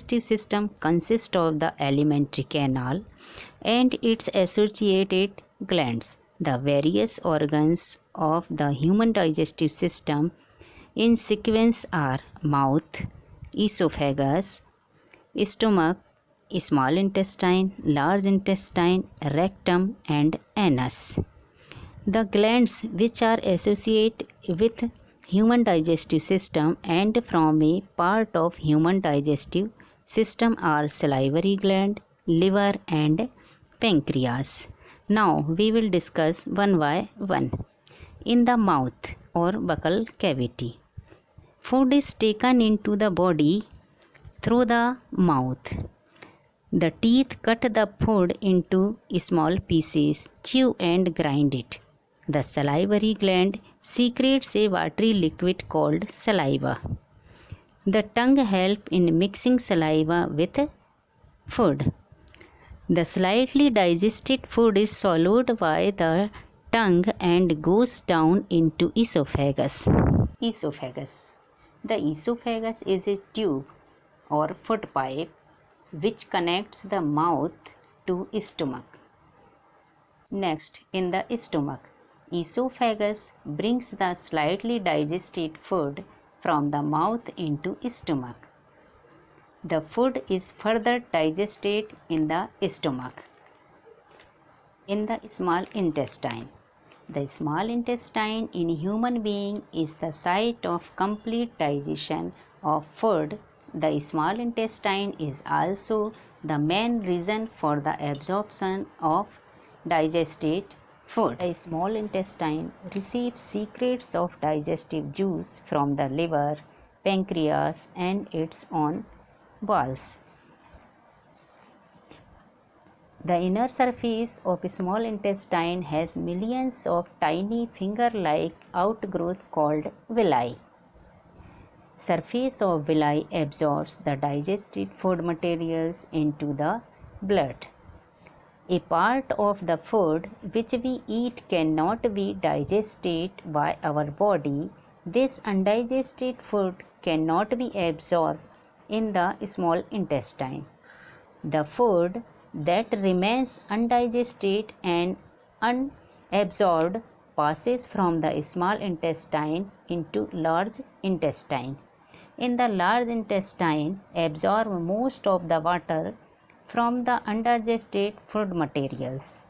digestive system consists of the alimentary canal and its associated glands. The various organs of the human digestive system in sequence are mouth, esophagus, stomach, small intestine, large intestine, rectum and anus. The glands which are associated with human digestive system and from a part of human digestive system are salivary gland, liver and pancreas. Now we will discuss one by one. In the mouth or buccal cavity, food is taken into the body through the mouth. The teeth cut the food into small pieces, chew and grind it. The salivary gland secretes a watery liquid called saliva. The tongue helps in mixing saliva with food. The slightly digested food is swallowed by the tongue and goes down into esophagus. The esophagus is a tube or food pipe which connects the mouth to stomach. Next, in the stomach, esophagus brings the slightly digested food from the mouth into stomach. The food is further digested in the stomach. In the small intestine. The small intestine in human being is the site of complete digestion of food. The small intestine is also the main reason for the absorption of digested food. The small intestine receives secretions of digestive juice from the liver, pancreas and its own walls. The inner surface of small intestine has millions of tiny finger-like outgrowths called villi. Surface of villi absorbs the digested food materials into the blood. A part of the food which we eat cannot be digested by our body. This undigested food cannot be absorbed in the small intestine. The food that remains undigested and unabsorbed passes from the small intestine into large intestine. In the large intestine, absorb most of the water from the undigested food materials.